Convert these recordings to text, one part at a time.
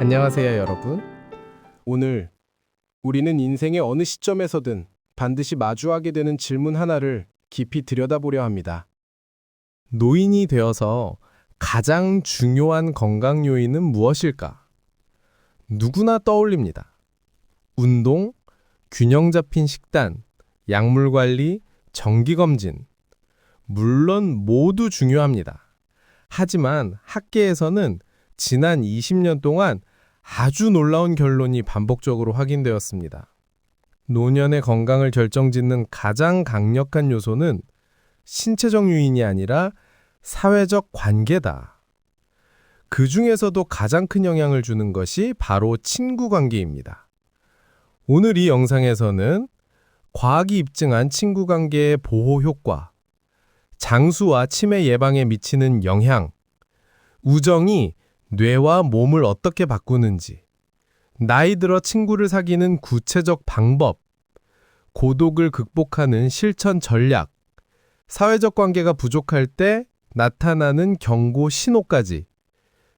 안녕하세요, 여러분. 오늘 우리는 인생의 어느 시점에서든 반드시 마주하게 되는 질문 하나를 깊이 들여다보려 합니다. 노인이 되어서 가장 중요한 건강 요인은 무엇일까? 누구나 떠올립니다. 운동, 균형 잡힌 식단, 약물 관리, 정기 검진. 물론 모두 중요합니다. 하지만 학계에서는 지난 20년 동안 아주 놀라운 결론이 반복적으로 확인되었습니다. 노년의 건강을 결정짓는 가장 강력한 요소는 신체적 요인이 아니라 사회적 관계다. 그 중에서도 가장 큰 영향을 주는 것이 바로 친구 관계입니다. 오늘 이 영상에서는 과학이 입증한 친구 관계의 보호 효과, 장수와 치매 예방에 미치는 영향, 우정이 뇌와 몸을 어떻게 바꾸는지, 나이 들어 친구를 사귀는 구체적 방법, 고독을 극복하는 실천 전략, 사회적 관계가 부족할 때 나타나는 경고 신호까지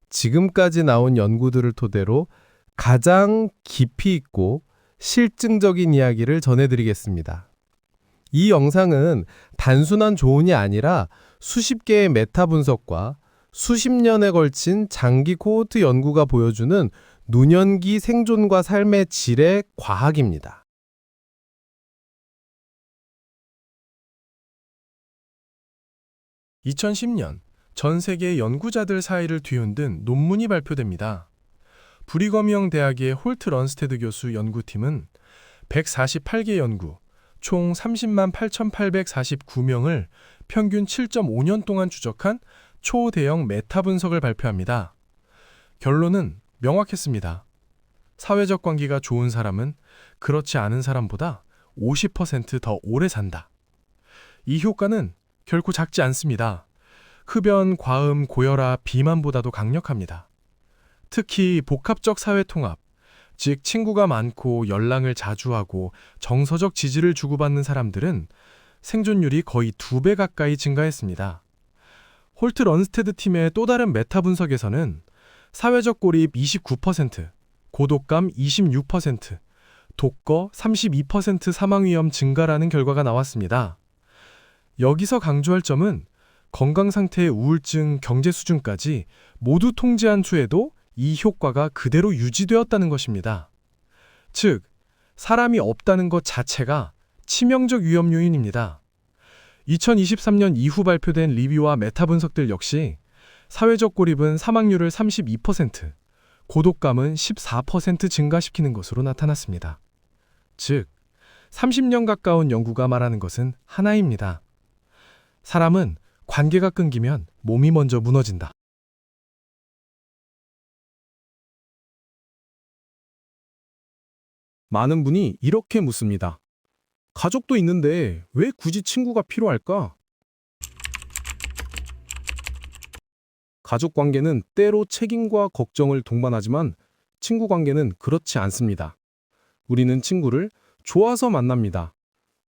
지금까지 나온 연구들을 토대로 가장 깊이 있고 실증적인 이야기를 전해드리겠습니다. 이 영상은 단순한 조언이 아니라 수십 개의 메타 분석과 수십 년에 걸친 장기 코호트 연구가 보여주는 노년기 생존과 삶의 질의 과학입니다. 2010년 전 세계 연구자들 사이를 뒤흔든 논문이 발표됩니다. 브리검영 대학의 홀트 런스테드 교수 연구팀은 148개 연구, 총 30만 8,849명을 평균 7.5년 동안 추적한 초대형 메타 분석을 발표합니다. 결론은 명확했습니다. 사회적 관계가 좋은 사람은 그렇지 않은 사람보다 50% 더 오래 산다. 이 효과는 결코 작지 않습니다. 흡연, 과음, 고혈압, 비만보다도 강력합니다. 특히 복합적 사회통합, 즉 친구가 많고 연락을 자주 하고 정서적 지지를 주고받는 사람들은 생존율이 거의 2배 가까이 증가했습니다. 홀트 런스테드 팀의 또 다른 메타 분석에서는 사회적 고립 29%, 고독감 26%, 독거 32% 사망 위험 증가라는 결과가 나왔습니다. 여기서 강조할 점은 건강 상태의 우울증, 경제 수준까지 모두 통제한 후에도 이 효과가 그대로 유지되었다는 것입니다. 즉, 사람이 없다는 것 자체가 치명적 위험 요인입니다. 2023년 이후 발표된 리뷰와 메타 분석들 역시 사회적 고립은 사망률을 32%, 고독감은 14% 증가시키는 것으로 나타났습니다. 즉, 30년 가까운 연구가 말하는 것은 하나입니다. 사람은 관계가 끊기면 몸이 먼저 무너진다. 많은 분이 이렇게 묻습니다. 가족도 있는데 왜 굳이 친구가 필요할까? 가족 관계는 때로 책임과 걱정을 동반하지만 친구 관계는 그렇지 않습니다. 우리는 친구를 좋아서 만납니다.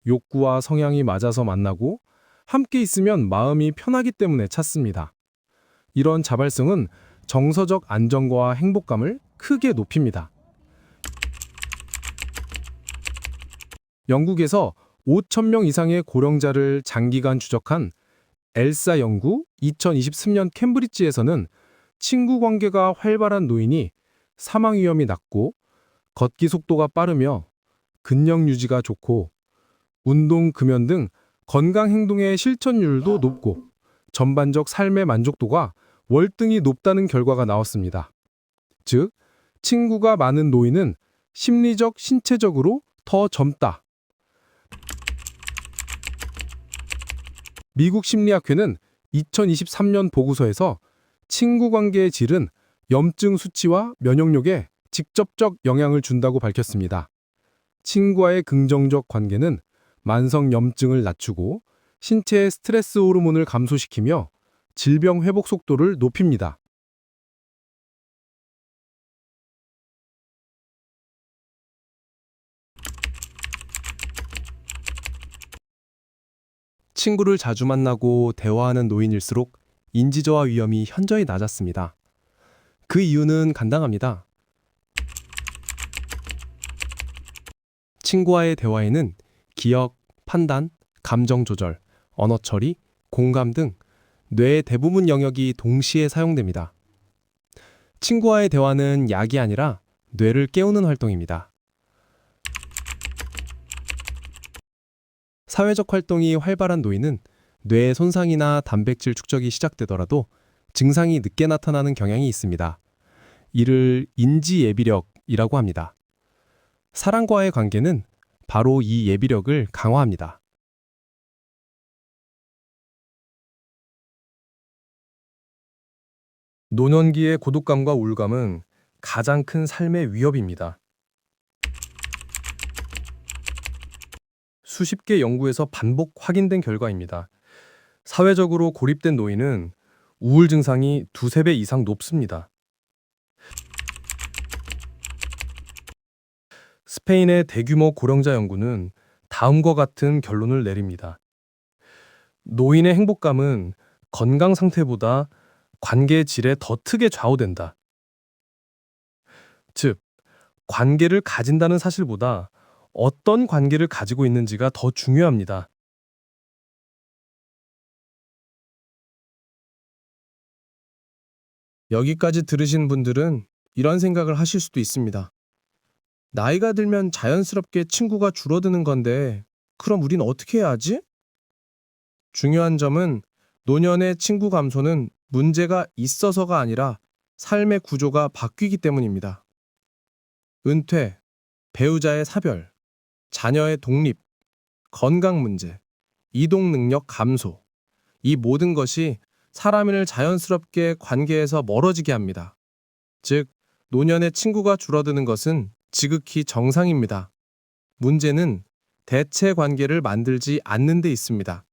욕구와 성향이 맞아서 만나고 함께 있으면 마음이 편하기 때문에 찾습니다. 이런 자발성은 정서적 안정과 행복감을 크게 높입니다. 영국에서 5,000명 이상의 고령자를 장기간 추적한 엘사 연구 2023년 캠브리지에서는 친구 관계가 활발한 노인이 사망 위험이 낮고 걷기 속도가 빠르며 근력 유지가 좋고 운동, 금연 등 건강 행동의 실천율도 높고 전반적 삶의 만족도가 월등히 높다는 결과가 나왔습니다. 즉, 친구가 많은 노인은 심리적, 신체적으로 더 젊다. 미국 심리학회는 2023년 보고서에서 친구 관계의 질은 염증 수치와 면역력에 직접적 영향을 준다고 밝혔습니다. 친구와의 긍정적 관계는 만성 염증을 낮추고 신체의 스트레스 호르몬을 감소시키며 질병 회복 속도를 높입니다. 친구를 자주 만나고 대화하는 노인일수록 인지저하 위험이 현저히 낮았습니다. 그 이유는 간단합니다. 친구와의 대화에는 기억, 판단, 감정 조절, 언어 처리, 공감 등 뇌의 대부분 영역이 동시에 사용됩니다. 친구와의 대화는 약이 아니라 뇌를 깨우는 활동입니다. 사회적 활동이 활발한 노인은 뇌의 손상이나 단백질 축적이 시작되더라도 증상이 늦게 나타나는 경향이 있습니다. 이를 인지예비력이라고 합니다. 사람과의 관계는 바로 이 예비력을 강화합니다. 노년기의 고독감과 우울감은 가장 큰 삶의 위협입니다. 수십 개 연구에서 반복 확인된 결과입니다. 사회적으로 고립된 노인은 우울 증상이 두세 배 이상 높습니다. 스페인의 대규모 고령자 연구는 다음과 같은 결론을 내립니다. 노인의 행복감은 건강 상태보다 관계의 질에 더 크게 좌우된다. 즉, 관계를 가진다는 사실보다 어떤 관계를 가지고 있는지가 더 중요합니다. 여기까지 들으신 분들은 이런 생각을 하실 수도 있습니다. 나이가 들면 자연스럽게 친구가 줄어드는 건데, 그럼 우린 어떻게 해야 하지? 중요한 점은 노년의 친구 감소는 문제가 있어서가 아니라 삶의 구조가 바뀌기 때문입니다. 은퇴, 배우자의 사별, 자녀의 독립, 건강 문제, 이동 능력 감소. 이 모든 것이 사람을 자연스럽게 관계에서 멀어지게 합니다. 즉, 노년의 친구가 줄어드는 것은 지극히 정상입니다. 문제는 대체 관계를 만들지 않는 데 있습니다.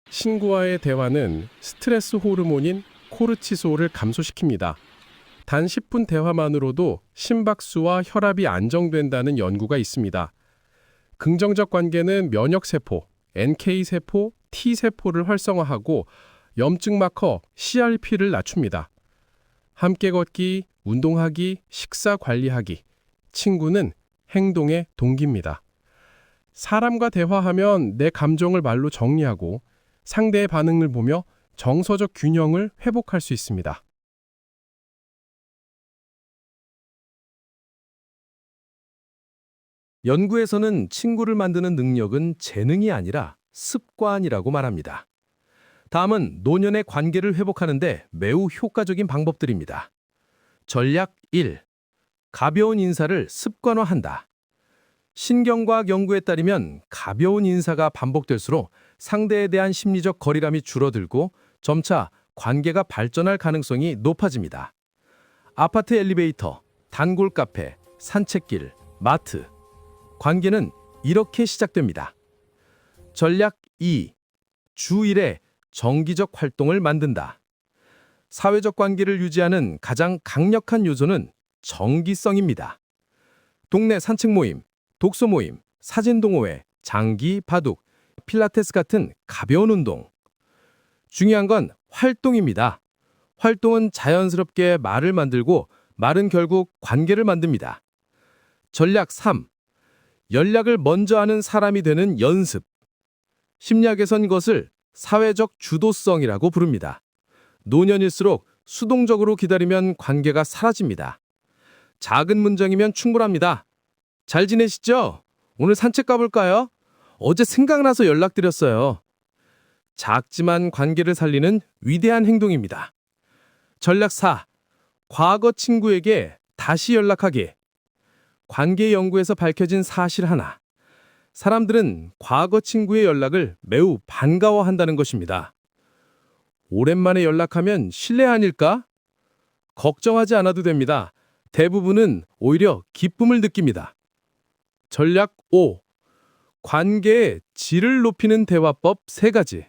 친구와의 대화는 스트레스 호르몬인 코르치솔을 감소시킵니다. 단 10분 대화만으로도 심박수와 혈압이 안정된다는 연구가 있습니다. 긍정적 관계는 면역세포, NK세포, T세포를 활성화하고 염증 마커 CRP를 낮춥니다. 함께 걷기, 운동하기, 식사 관리하기. 친구는 행동의 동기입니다. 사람과 대화하면 내 감정을 말로 정리하고 상대의 반응을 보며 정서적 균형을 회복할 수 있습니다. 연구에서는 친구를 만드는 능력은 재능이 아니라 습관이라고 말합니다. 다음은 노년의 관계를 회복하는데 매우 효과적인 방법들입니다. 전략 1. 가벼운 인사를 습관화한다. 신경과학 연구에 따르면 가벼운 인사가 반복될수록 상대에 대한 심리적 거리감이 줄어들고 점차 관계가 발전할 가능성이 높아집니다. 아파트 엘리베이터, 단골 카페, 산책길, 마트. 관계는 이렇게 시작됩니다. 전략 2. 주 1회 정기적 활동을 만든다. 사회적 관계를 유지하는 가장 강력한 요소는 정기성입니다. 동네 산책 모임, 독서 모임, 사진 동호회, 장기, 바둑, 필라테스 같은 가벼운 운동. 중요한 건 활동입니다. 활동은 자연스럽게 말을 만들고 말은 결국 관계를 만듭니다. 전략 3. 연락을 먼저 하는 사람이 되는 연습. 심리학에선 이것을 사회적 주도성이라고 부릅니다. 노년일수록 수동적으로 기다리면 관계가 사라집니다. 작은 문장이면 충분합니다. 잘 지내시죠? 오늘 산책 가볼까요? 어제 생각나서 연락드렸어요. 작지만 관계를 살리는 위대한 행동입니다. 전략 4. 과거 친구에게 다시 연락하기. 관계 연구에서 밝혀진 사실 하나. 사람들은 과거 친구의 연락을 매우 반가워한다는 것입니다. 오랜만에 연락하면 실례 아닐까? 걱정하지 않아도 됩니다. 대부분은 오히려 기쁨을 느낍니다. 전략 5. 관계의 질을 높이는 대화법 3가지.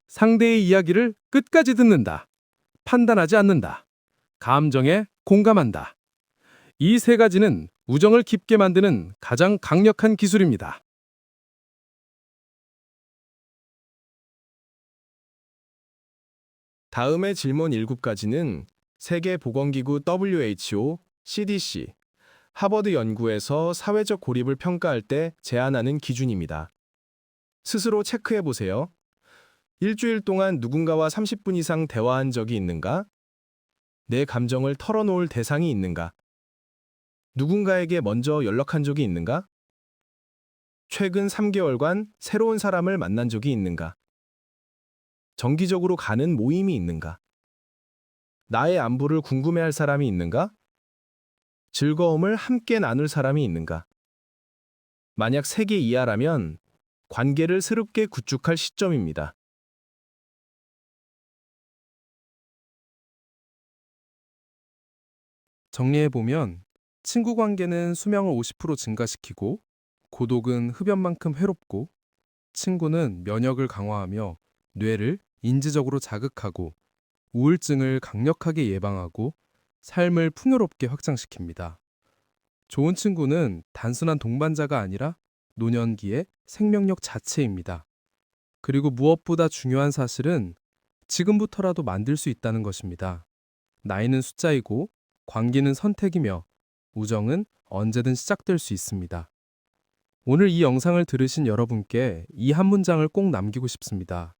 상대의 이야기를 끝까지 듣는다. 판단하지 않는다. 감정에 공감한다. 이 3가지는 우정을 깊게 만드는 가장 강력한 기술입니다. 다음의 질문 7가지는 세계보건기구 WHO, CDC, 하버드 연구에서 사회적 고립을 평가할 때 제안하는 기준입니다. 스스로 체크해 보세요. 일주일 동안 누군가와 30분 이상 대화한 적이 있는가? 내 감정을 털어놓을 대상이 있는가? 누군가에게 먼저 연락한 적이 있는가? 최근 3개월간 새로운 사람을 만난 적이 있는가? 정기적으로 가는 모임이 있는가? 나의 안부를 궁금해할 사람이 있는가? 즐거움을 함께 나눌 사람이 있는가? 만약 3개 이하라면 관계를 새롭게 구축할 시점입니다. 정리해보면 친구 관계는 수명을 50% 증가시키고 고독은 흡연만큼 해롭고 친구는 면역을 강화하며 뇌를 인지적으로 자극하고 우울증을 강력하게 예방하고 삶을 풍요롭게 확장시킵니다. 좋은 친구는 단순한 동반자가 아니라 노년기의 생명력 자체입니다. 그리고 무엇보다 중요한 사실은 지금부터라도 만들 수 있다는 것입니다. 나이는 숫자이고 관계는 선택이며 우정은 언제든 시작될 수 있습니다. 오늘 이 영상을 들으신 여러분께 이 한 문장을 꼭 남기고 싶습니다.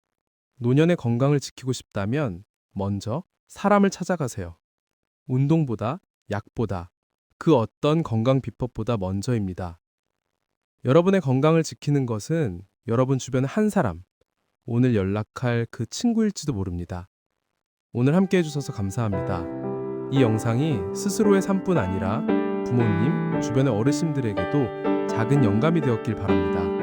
노년의 건강을 지키고 싶다면 먼저 사람을 찾아가세요. 운동보다 약보다 그 어떤 건강 비법보다 먼저입니다. 여러분의 건강을 지키는 것은 여러분 주변 한 사람, 오늘 연락할 그 친구일지도 모릅니다. 오늘 함께 해주셔서 감사합니다. 이 영상이 스스로의 삶뿐 아니라 부모님, 주변의 어르신들에게도 작은 영감이 되었길 바랍니다.